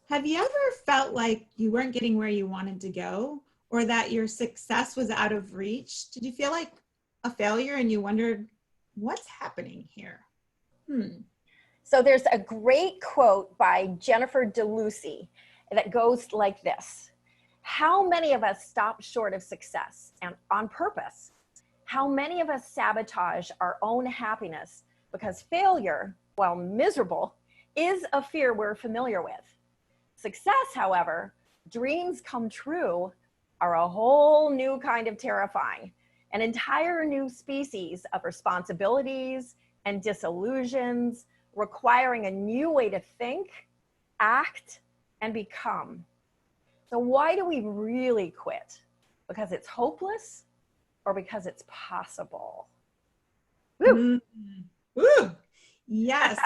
Have you ever felt like you weren't getting where you wanted to go or that your success was out of reach? Did you feel like a failure and you wondered, what's happening here? So there's a great quote by Jennifer DeLucy that goes like this. How many of us stop short of success and on purpose? How many of us sabotage our own happiness because failure, while miserable, is a fear we're familiar with? Success, however, dreams come true are a whole new kind of terrifying, an entire new species of responsibilities and disillusions, requiring a new way to think, act, and become. So why do we really quit? Because it's hopeless or because it's possible? Woo! Woo! Yes.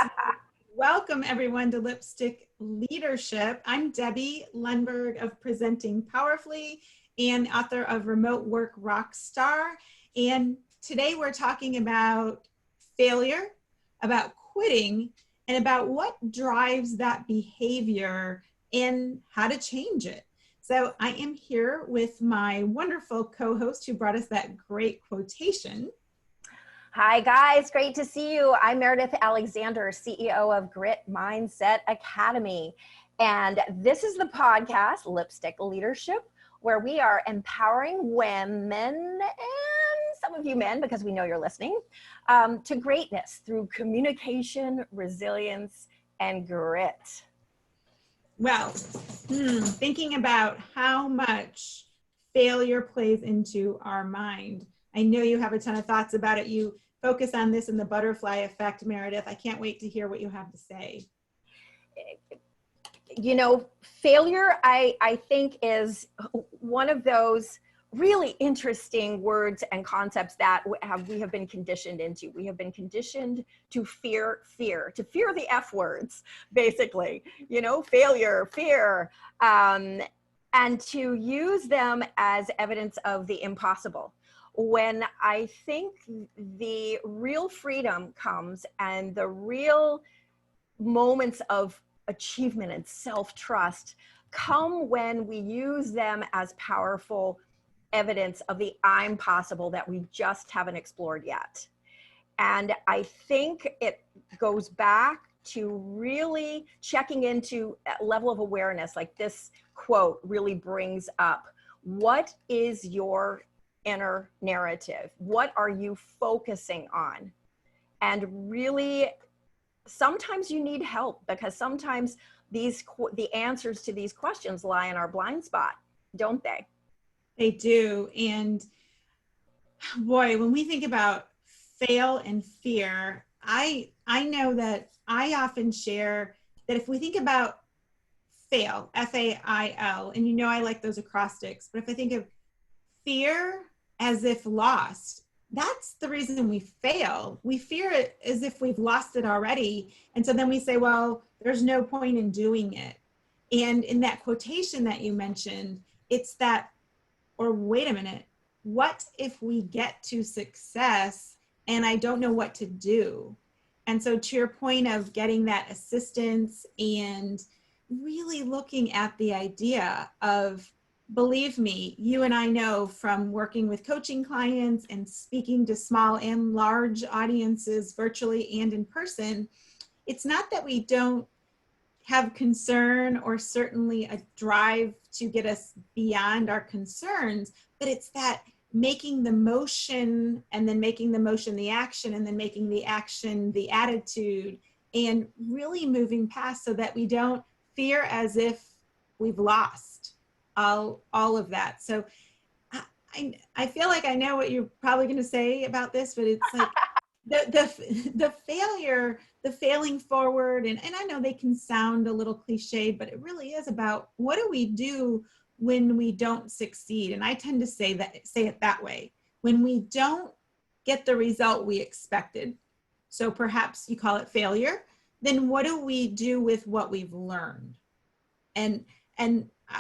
Welcome everyone to Lipstick Leadership. I'm Debbie Lundberg of Presenting Powerfully and author of Remote Work Rockstar. And today we're talking about failure, about quitting, and about what drives that behavior and how to change it. So I am here with my wonderful co-host who brought us that great quotation. Hi guys, great to see you. I'm Meridith Alexander, CEO of Grit Mindset Academy. And this is the podcast, Lipstick Leadership, where we are empowering women and some of you men, because we know you're listening, to greatness through communication, resilience, and grit. Well, thinking about how much failure plays into our mind. I know you have a ton of thoughts about it. You focus on this in the butterfly effect, Meridith. I can't wait to hear what you have to say. You know, failure, I think, is one of those really interesting words and concepts that we have been conditioned into. We have been conditioned to fear the F words, basically, you know, failure, fear, and to use them as evidence of the impossible. When I think the real freedom comes and the real moments of achievement and self-trust come when we use them as powerful evidence of the I'm possible that we just haven't explored yet. And I think it goes back to really checking into a level of awareness, like this quote really brings up. What is your inner narrative? What are you focusing on? And really, sometimes you need help, because sometimes the answers to these questions lie in our blind spot, don't they? They do. And boy, when we think about fail and fear, I know that I often share that if we think about fail, F-A-I-L, and you know I like those acrostics, but if I think of fear as if lost, that's the reason we fail. We fear it as if we've lost it already. And so then we say, well, there's no point in doing it. And in that quotation that you mentioned, it's that, or wait a minute, what if we get to success and I don't know what to do? And so to your point of getting that assistance and really looking at the idea of, believe me, you and I know from working with coaching clients and speaking to small and large audiences virtually and in person, it's not that we don't have concern or certainly a drive to get us beyond our concerns, but it's that making the motion and then making the motion the action and then making the action the attitude and really moving past so that we don't fear as if we've lost all of that. So I feel like I know what you're probably going to say about this, but it's like the failure, the failing forward, and I know they can sound a little cliched, but it really is about what do we do when we don't succeed? And I tend to say it that way. When we don't get the result we expected, so perhaps you call it failure, then what do we do with what we've learned? And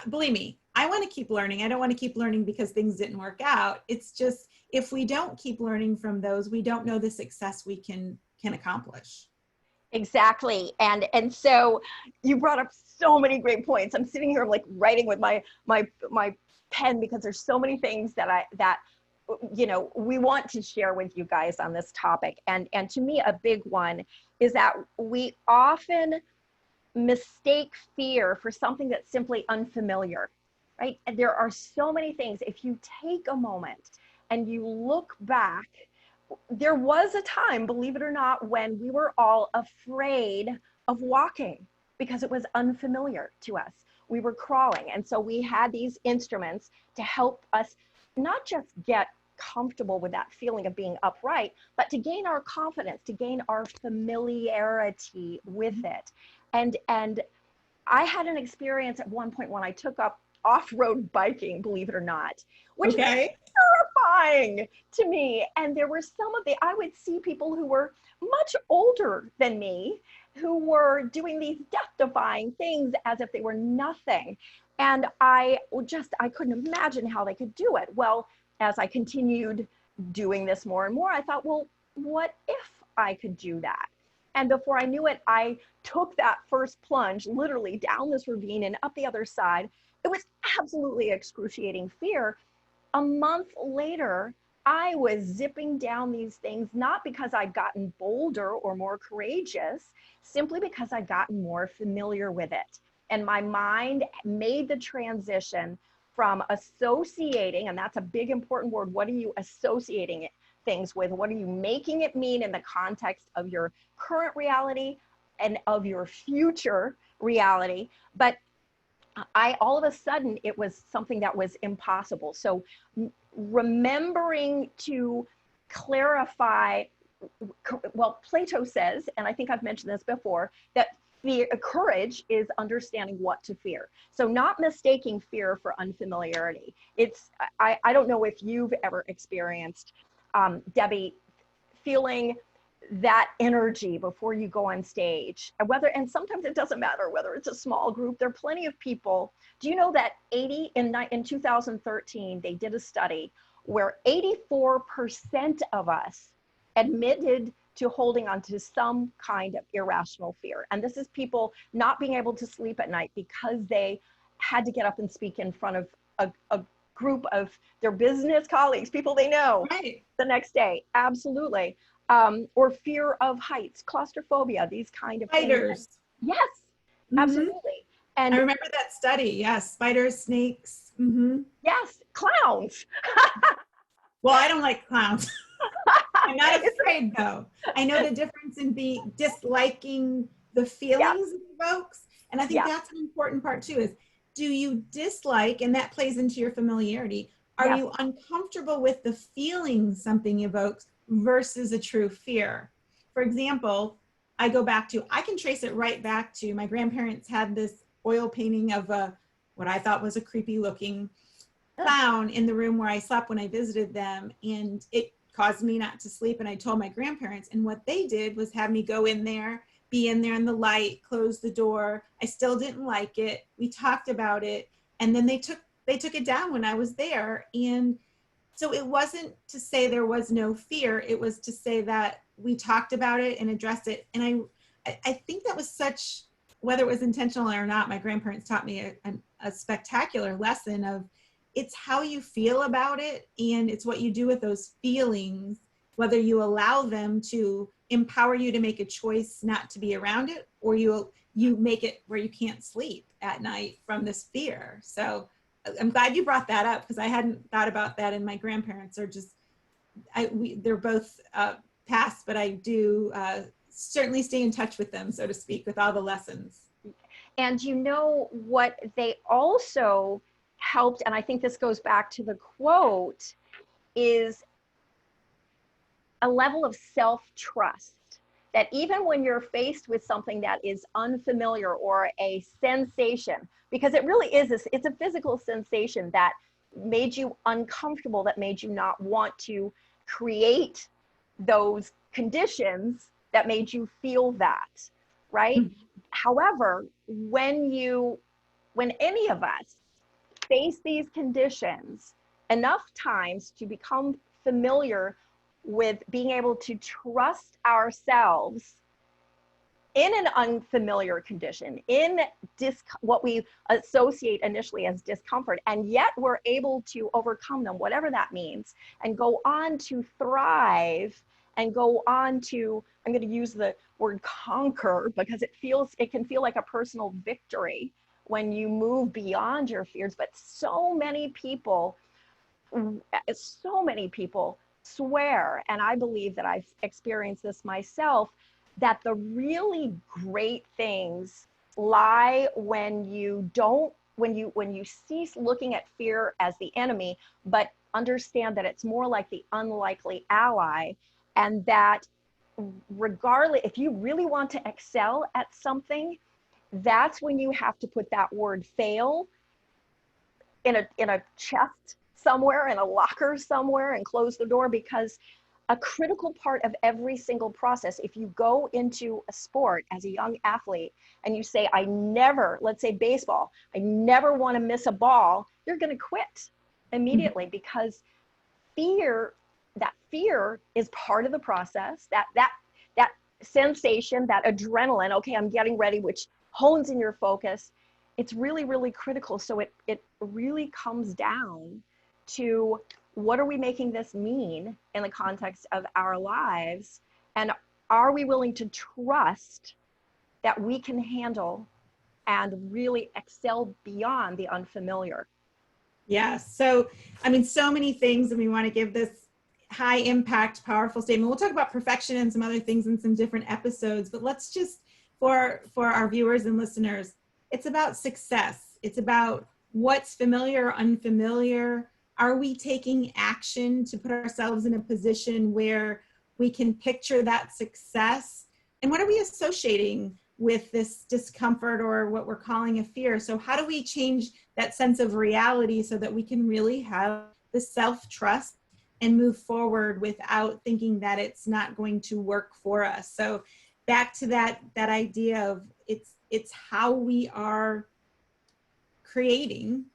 believe me, I want to keep learning. I don't want to keep learning because things didn't work out. It's just, if we don't keep learning from those, we don't know the success we can accomplish. Exactly. And so you brought up so many great points. I'm sitting here like writing with my pen because there's so many things that we want to share with you guys on this topic. And to me, a big one is that we often mistake fear for something that's simply unfamiliar, right? And there are so many things. If you take a moment and you look back, there was a time, believe it or not, when we were all afraid of walking because it was unfamiliar to us. We were crawling. And so we had these instruments to help us not just get comfortable with that feeling of being upright, but to gain our confidence, to gain our familiarity with it. And I had an experience at one point when I took up off-road biking, believe it or not, which is Okay. terrifying to me. And there were I would see people who were much older than me who were doing these death-defying things as if they were nothing. And I couldn't imagine how they could do it. Well, as I continued doing this more and more, I thought, well, what if I could do that? And before I knew it, I took that first plunge literally down this ravine and up the other side. It was absolutely excruciating fear. A month later, I was zipping down these things, not because I'd gotten bolder or more courageous, simply because I'd gotten more familiar with it. And my mind made the transition from associating, and that's a big important word. What are you associating things with? What are you making it mean in the context of your current reality and of your future reality? But all of a sudden, it was something that was impossible. So remembering to clarify, well, Plato says, and I think I've mentioned this before, that courage is understanding what to fear. So not mistaking fear for unfamiliarity. I don't know if you've ever experienced, Debbie, feeling that energy before you go on stage, and sometimes it doesn't matter whether it's a small group. There are plenty of people. Do you know that in 2013 they did a study where 84% of us admitted to holding on to some kind of irrational fear? And this is people not being able to sleep at night because they had to get up and speak in front of a group of their business colleagues, people they know, Right. the next day. Absolutely. Or fear of heights, claustrophobia, these kind of things. Spiders. Yes, Mm-hmm. absolutely. I And remember that study. Yes. Spiders, snakes. Mm-hmm. yes, clowns. Well, I don't like clowns. I'm not It's, afraid though. I know the difference in disliking the yes, feelings it evokes. And I think yes, that's an important part too is, do you dislike, and that plays into your familiarity, are yes, you uncomfortable with the feeling something evokes versus a true fear? For example, I can trace it right back to my grandparents had this oil painting of what I thought was a creepy looking clown in the room where I slept when I visited them, and it caused me not to sleep. And I told my grandparents, and what they did was have me go in there, be in there in the light, close the door. I still didn't like it. We talked about it, and then they took it down when I was there. And so it wasn't to say there was no fear, it was to say that we talked about it and addressed it. And I think that was such, whether it was intentional or not, my grandparents taught me a spectacular lesson of, it's how you feel about it, and it's what you do with those feelings, whether you allow them to empower you to make a choice not to be around it, or you make it where you can't sleep at night from this fear. So I'm glad you brought that up, because I hadn't thought about that. And my grandparents are just, they're both passed, but I do certainly stay in touch with them, so to speak, with all the lessons. and you know what they also helped, and I think this goes back to the quote, is a level of self-trust, that even when you're faced with something that is unfamiliar or a sensation, because it really is, it's a physical sensation that made you uncomfortable, that made you not want to create those conditions that made you feel that, right? Mhm. However, when any of us face these conditions enough times to become familiar with being able to trust ourselves, in an unfamiliar condition, in what we associate initially as discomfort, and yet we're able to overcome them, whatever that means, and go on to thrive and go on to, I'm going to use the word conquer because it can feel like a personal victory when you move beyond your fears. But so many people swear, and I believe that I've experienced this myself, that the really great things lie when you cease looking at fear as the enemy, but understand that it's more like the unlikely ally, and that regardless, if you really want to excel at something, that's when you have to put that word fail in a chest somewhere, in a locker somewhere, and close the door. Because a critical part of every single process, if you go into a sport as a young athlete and you say, I never, let's say baseball, I never want to miss a ball, you're going to quit immediately, because that fear is part of the process, that sensation, that adrenaline, okay, I'm getting ready, which hones in your focus. It's really, really critical. So it really comes down to, what are we making this mean in the context of our lives? And are we willing to trust that we can handle and really excel beyond the unfamiliar? Yes. So, I mean, so many things, and we want to give this high impact, powerful statement. We'll talk about perfection and some other things in some different episodes, but let's just, for our viewers and listeners, it's about success. It's about what's familiar or unfamiliar. Are we taking action to put ourselves in a position where we can picture that success? And what are we associating with this discomfort, or what we're calling a fear? So how do we change that sense of reality so that we can really have the self-trust and move forward without thinking that it's not going to work for us? So back to that idea of it's how we are creating.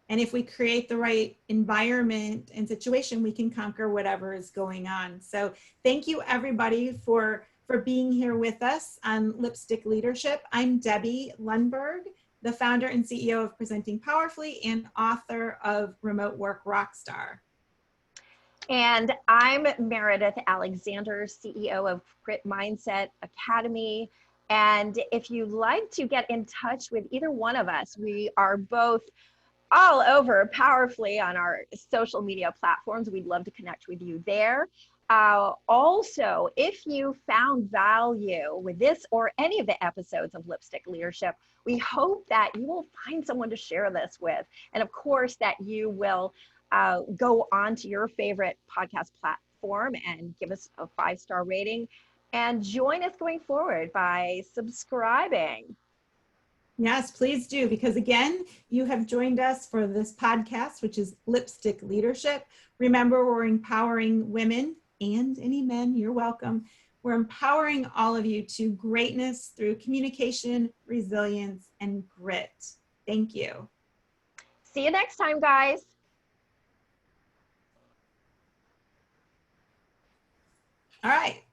And if we create the right environment and situation, we can conquer whatever is going on. So thank you, everybody, for being here with us on Lipstick Leadership. I'm Debbie Lundberg, the founder and CEO of Presenting Powerfully and author of Remote Work Rockstar. And I'm Meridith Alexander, CEO of Grit Mindset Academy. And if you'd like to get in touch with either one of us, we are both all over Powerfully on our social media platforms. We'd love to connect with you there. Also, if you found value with this or any of the episodes of Lipstick Leadership, we hope that you will find someone to share this with. And of course, that you will go on to your favorite podcast platform and give us a 5-star rating, and join us going forward by subscribing. Yes, please do, because again, you have joined us for this podcast, which is Lipstick Leadership. Remember, we're empowering women and any men, you're welcome. We're empowering all of you to greatness through communication, resilience, and grit. Thank you. See you next time, guys. All right.